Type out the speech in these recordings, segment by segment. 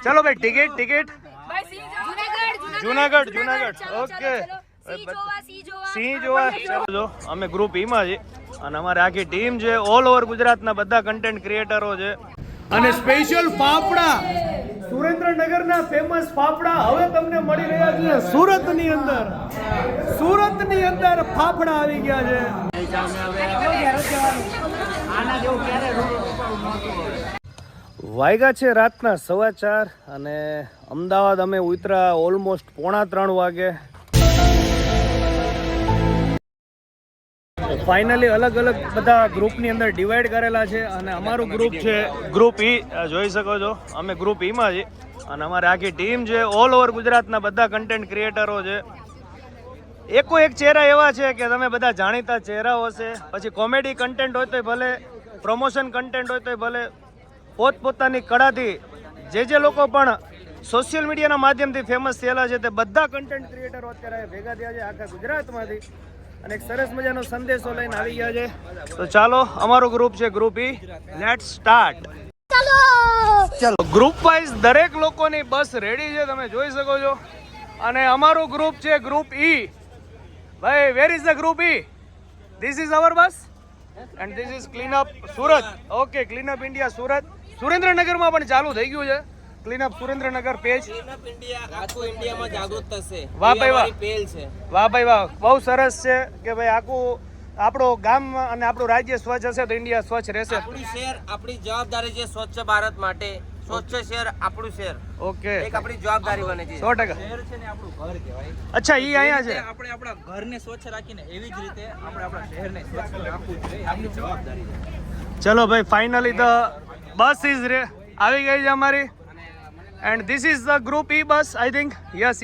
ચલો ભાઈ ticket ticket Junagadh okay સિંહ જોવા ચાલો જો અમે ગ્રુપ ઈમાં છે અને અમારી આખી ટીમ છે ઓલ ઓવર ગુજરાતના બધા કન્ટેન્ટ ક્રિએટરો છે અને સ્પેશિયલ ફાફડા સુરેન્દ્રનગરના ફેમસ ફાફડા હવે તમને મળી રહ્યા છે સુરતની અંદર ફાફડા આવી ગયા છે વાગ્યા છે રાતના 4:15 અને અમદાવાદ અમે ઉતરા ઓલમોસ્ટ 2:45 વાગે ફાઇનલી અલગ અલગ બધા ગ્રુપની અંદર ડિવાઈડ કરેલા છે અને અમારું ગ્રુપ છે ગ્રુપ ઈ જોઈ શકો છો અમે ગ્રુપ ઈમાં છીએ અને અમારી આખી ટીમ છે ઓલ ઓવર ગુજરાતના બધા કન્ટેન્ટ ક્રિએટરો છે એકો એક ચહેરા એવા છે કે તમે બધા જાણીતા ચહેરાઓ છે પછી કોમેડી કન્ટેન્ટ હોય તોય ભલે પ્રમોશન કન્ટેન્ટ હોય તોય ભલે પોતપોતાની કળાથી જે લોકો પણ સોશિયલ મીડિયાના માધ્યમથી ફેમસ થયેલા છે તે બધા કન્ટેન્ટ ક્રિએટરો અત્યારે ભેગા થયા છે આખા ગુજરાતમાંથી અને એક સરસ મજાનો સંદેશો લઈને આવી ગયા છે તો ચાલો અમારું ગ્રુપ છે ગ્રુપ ઈ લેટ્સ સ્ટાર્ટ ચાલો ગ્રુપ વાઇઝ દરેક લોકોની બસ રેડી છે તમે જોઈ શકો છો અને અમારું ગ્રુપ છે ગ્રુપ ઈ ભાઈ where is the group E this is our bus and this is clean up Surat okay clean up India Surat સુરેન્દ્રનગરમાં પણ ચાલુ થઈ ગયું છે clean up Surendranagar page clean up India આખું ઇન્ડિયામાં જાગૃત થશે વાહ ભાઈ વાહ પહેલ છે વાહ ભાઈ વાહ બહુ સરસ છે કે ભાઈ આખું આપણું ગામ અને આપણું રાજ્ય સ્વચ્છ હશે તો ઇન્ડિયા સ્વચ્છ રહેશે આપણું શહેર આપણી જવાબદારી છે સ્વચ્છ ભારત માટે સ્વચ્છ શહેર આપણું શહેર ઓકે એક આપણી જવાબદારી બને છે 100% શહેર છે ને આપણું ઘર કહેવાય અચ્છા ઈ અહીંયા છે આપણે આપણા ઘરને સ્વચ્છ રાખીને એવી જ રીતે આપણે આપણા શહેરને સ્વચ્છ રાખવું જોઈએ આપણી જવાબદારી છે ચલો ભાઈ ફાઇનલી ધ બસ ઇઝ રે આવી ગઈ છે અમારી and this is the group E bus I think yes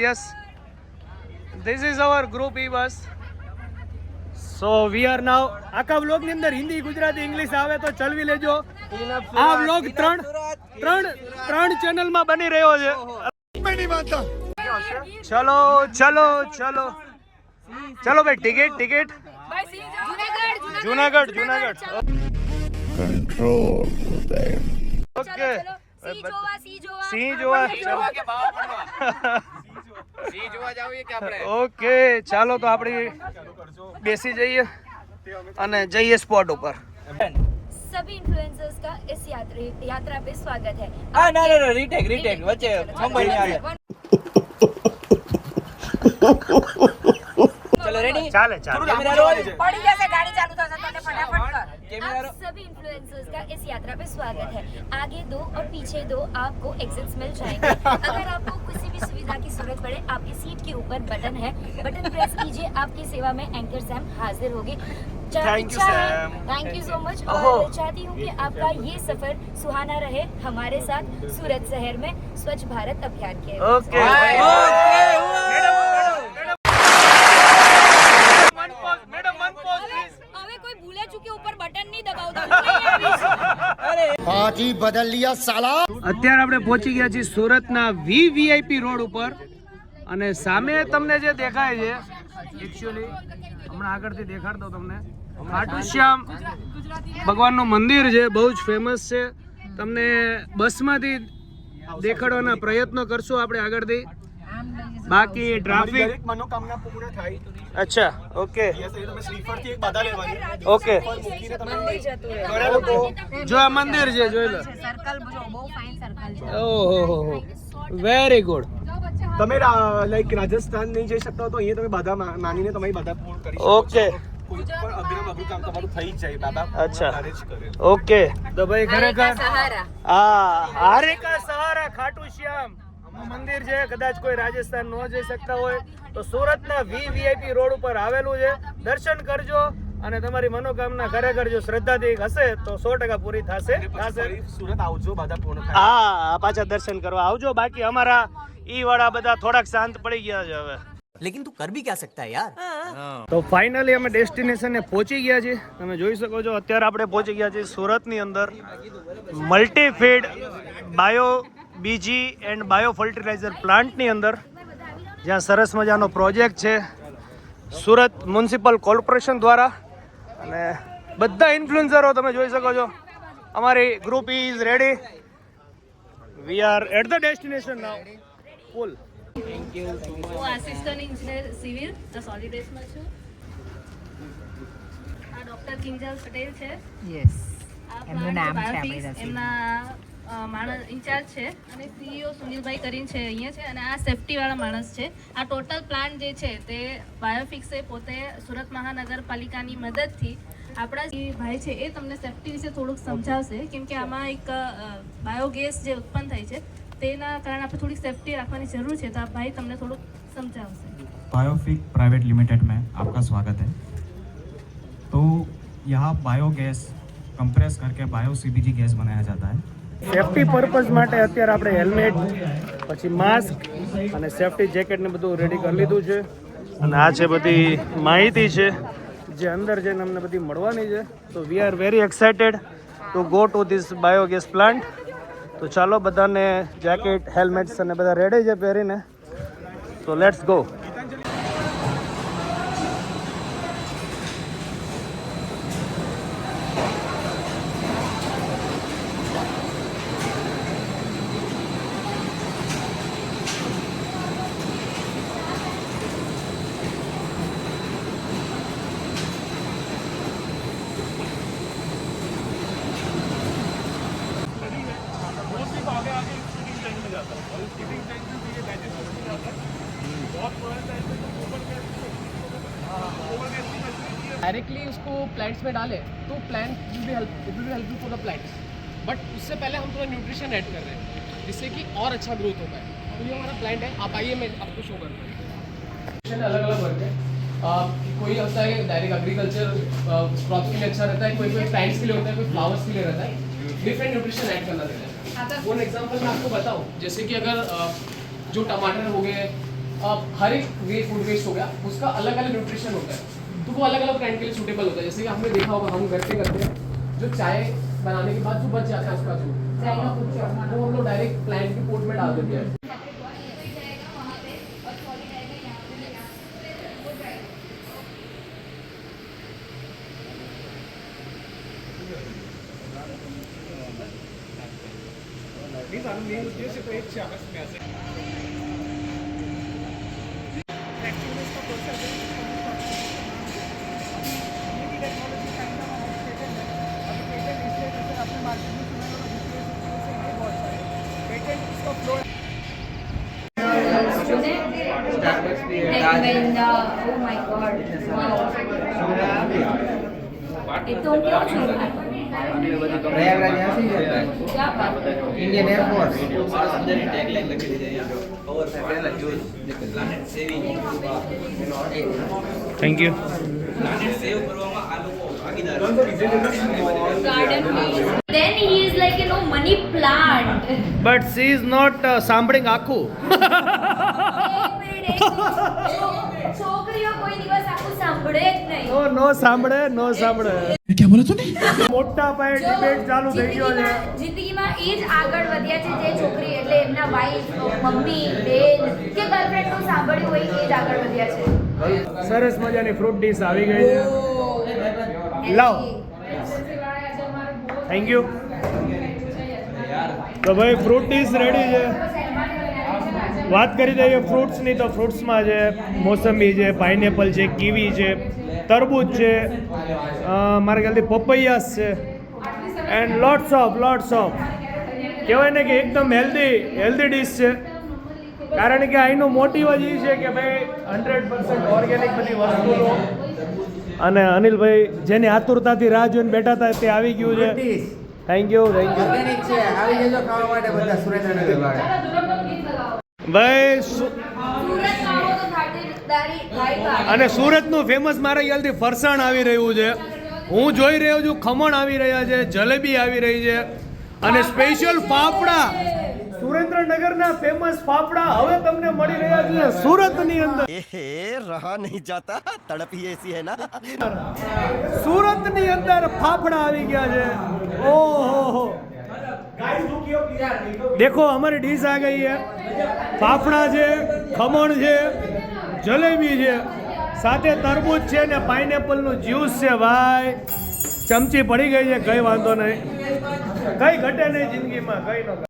this is our group E bus so we are now આખા વ્લોગની અંદર હિન્દી ગુજરાતી ઇંગ્લિશ આવે તો ચલવી લેજો આ વ્લોગ ત્રણ ચેનલમાં બની રહ્યો છે ચલો ભાઈ ટિકિટ જુનાગઢ ઓકે સિંહ જોવા ઓકે ચાલો તો આપણે બેસી જઈએ અને જઈએ સ્પોટ ઉપર सभी इन्फ्लुएंसर्स का इस यात्रा पे स्वागत है ના રીટેક વચ્ચે સંભાઈ આવે ચલો રેડી ચાલે पड़ी जैसे गाड़ी चालू था तो फटाफट कर आप सभी इन्फ्लुएंसर्स का इस यात्रा पे स्वागत है आगे दो और पीछे दो आपको एग्जिट्स मिल जाएंगे अगर आपको किसी भी सुविधा की जरूरत पड़े आपकी सीट के ऊपर बटन है बटन प्रेस कीजिए आपकी सेवा में एंकर सैम हाजिर होगी थैंक यू सो मच और चाहती हूँ कि आपका ये सफर सुहाना रहे हमारे साथ सूरत शहर में स्वच्छ भारत अभियान के ओके હવે કોઈ ભૂલે ચૂકે ઉપર બટન નહીં દબાવતા હાજી બદલ લિયા સાલા અત્યારે આપણે પહોંચી ગયા છીએ સુરતના વીવીઆઈપી રોડ ઉપર અને સામે તમને જે દેખાય છે એકચ્યુઅલી હમણાં આગળથી દેખાડતો તમને ખાટુ શ્યામ ભગવાનનું મંદિર છે બહુ જ ફેમસ છે તમને બસમાંથી દેખાડવાના પ્રયત્નો કરશું આપણે આગળથી બાકી ટ્રાફિક મનોકામના પૂર્ણ થાય અચ્છા ઓકે તમે શ્રીફળથી એક બાધા લેવાની ઓકે જો આ મંદિર છે જોઈ લો સર્કલ બહુ ફાઇન સર્કલ છે ઓહો વેરી ગુડ તમે લાઈક રાજસ્થાન નહીં જઈ શકતા તો અહીંયા તમે બાધા માનીને તમારી બાધા પૂર્ણ કરી શકો ઓકે કોઈ પણ અઘરું કામ તમારું થઈ જ જાય બાબા અચ્છા અરેન્જ કરે ઓકે તો ભાઈ ખરેખર સહારા હારે કા સહારા ખાટુ શ્યામ મંદિર છે કદાચ કોઈ રાજસ્થાન ન જઈ શકતા હોય તો સુરતના વીવીઆઈપી રોડ ઉપર આવેલું છે દર્શન કરજો અને તમારી મનોકામના ખરેખર જો શ્રદ્ધાથી હશે તો 100% પૂરી થશે સુરત આવજો બાધા પૂર્ણ થાય હા પાછા દર્શન કરવા આવજો બાકી અમારા ઈ વાળા બધા થોડાક શાંત પડી ગયા છે હવે लेकिन तू कर भी क्या सकता है यार તો ફાઇનલી અમે ડેસ્ટિનેશને પહોંચી ગયા છીએ તમે જોઈ શકો છો અત્યારે આપણે પહોંચી ગયા છીએ સુરતની અંદર મલ્ટીફીડ બાયો બીજી એન્ડ બાયો ફર્ટિલાઇઝર પ્લાન્ટની અંદર જ્યાં સરસ મજાનો પ્રોજેક્ટ છે સુરત મ્યુનિસિપલ કોર્પોરેશન દ્વારા અને બધા ઇન્ફ્લુએન્સરો તમે જોઈ શકો છો અમારી group is ready we are at the destination now. ફૂલ. હું આસિસ્ટન્ટ ઇન્જિનિયર સિવિલ સોલિડ વેસ્ટમાં છું. આ ડોક્ટર કિંજલ પટેલ છે. યસ આ એમનું નામ છે Biofix, આપણી રસી. એમના માણસ ઇન્ચાર્જ છે અને સીઈઓ સુનિલભાઈ કરીને છે અહીંયા છે અને આ સેફટી વાળા માણસ છે. આ ટોટલ પ્લાન જે છે તે બાયોફિક્સે પોતે સુરત મહાનગરપાલિકાની મદદથી આપણા જે ભાઈ છે એ તમને સેફટી વિશે થોડુંક સમજાવશે કેમ કે આમાં એક બાયોગેસ જે ઉત્પન્ન થાય છે તેના કારણે આપણે થોડીક સેફટી રાખવાની જરૂર છે તો આ ભાઈ તમને થોડુંક સમજાવશે. बायोफिक प्राइवेट लिमिटेड में आपका स्वागत है. तो यहाँ बायोगैस कंप्रेस करके बायो सीबीजी गैस बनाया जाता है. સેફટી પર્પઝ માટે અત્યારે આપણે હેલ્મેટ પછી માસ્ક અને સેફટી જેકેટ ને બધું રેડી કરી લીધું છે અને આ છે બધી માહિતી છે જે અંદર જઈને અમને બધી મળવાની છે. તો we are very excited to go to this biogas plant. તો ચાલો બધાને જેકેટ હેલ્મેટ્સ અને બધા રેડી છે પહેરીને. તો લેટ્સ ગો. डायरेक्टली उसको प्लांट्स में डालें तो plant will be helpful for the plants but उससे पहले हम थोड़ा न्यूट्रिशन ऐड कर रहे हैं जिससे कि और अच्छा ग्रोथ होगा. तो ये हमारा प्लांट है. आप आइए मैं आपको शो करता हूँ. अलग अलग वर्क है. कोई होता है डायरेक्ट एग्रीकल्चर क्रॉप के लिए अच्छा रहता है, कोई प्लांट्स के लिए होता है, कोई फ्लावर्स के लिए रहता है. डिफरेंट न्यूट्रिशन ऐड करना रहता है. फॉर एग्जाम्पल मैं आपको बताऊँ जैसे कि अगर जो टमाटर हो गए हर एक फूड वेस्ट हो गया उसका अलग अलग न्यूट्रिशन होता है तो वो अलग अलग प्लांट के लिए सूटेबल होता है. जैसे कि हमने देखा होगा हम घर पे करते हैं जो चाय बनाने के बाद जो बच जाता है उसका जो वो हम लोग डायरेक्ट प्लांट के पोट में डाल देते हैं. Oh my God. तो क्या Indian air force thank you. Then he is like money plant. But she is not સાંભળિંગ આખું. છોકરીઓ કોઈ દિવસ આખું સાંભળે જ નહીં. નો સાંભળે નો સાંભળે. क्या बोला तूने? મોટા પાયે ડિબેટ ચાલુ થઈ ગયો છે. જિંદગીમાં એ જ આગળ વધ્યા છે જે છોકરી એટલે એમના વાઈફ મમ્મી બેન કે ગર્લફ્રેન્ડ નું સાંભળ્યું હોય એ જ આગળ વધ્યા છે. સરસ મજાની ફ્રૂટ ડીશ આવી ગઈ છે. લાવ. Thank you. તો ભાઈ ફ્રૂટ ડીશ રેડી છે. વાત કરી દઈએ ફ્રૂટ્સની તો ફ્રૂટ્સમાં છે મોસંબી છે, પાઇનેપલ છે, કીવી છે, તરબૂચ છે, મારા ખ્યાલથી પપૈયાસ છે એન્ડ લોટ્સ ઓફ કહેવાય ને કે એકદમ હેલ્ધી ડીશ છે. કારણ કે અહીંનું મોટિવ જ એ છે કે ભાઈ 100% ઓર્ગેનિક બધી વસ્તુ લો. અને અનિલભાઈ જેની આતુરતાથી રાહ જોઈને બેઠા હતા તે આવી ગયું છે. Thank you. ઓર્ગેનિક છે. આવી જજો ખાવા માટે બધા સુરેન્દ્રનગર વાળા. ભાઈ સુરતમાં આવો તો ખાટીદારી થાય તો આવે. અને સુરતનું ફેમસ મારા ખ્યાલથી ફરસાણ આવી રહ્યું છે. હું જોઈ રહ્યો છું ખમણ આવી રહ્યા છે, જલેબી આવી રહી છે અને સ્પેશિયલ ફાફડા. સુરેન્દ્રનગરના ફેમસ ફાફડા હવે તમને મળી રહ્યા છે સુરતની અંદર. रहा नहीं जाता तड़प ही ऐसी है ना. સુરતની અંદર ફાફડા આવી ગયા છે. ઓહો देखो हमारी डिश आ गई है. फाफड़ा છે, ખમણ છે, જલેબી છે, સાથે તરબૂચ છે ને પાઇનેપલ નું જ્યુસ છે. ભાઈ ચમચી પડી ગઈ છે, કઈ વાંધો નહીં, કઈ ઘટે નહીં જિંદગીમાં, કઈ ન ઘટે.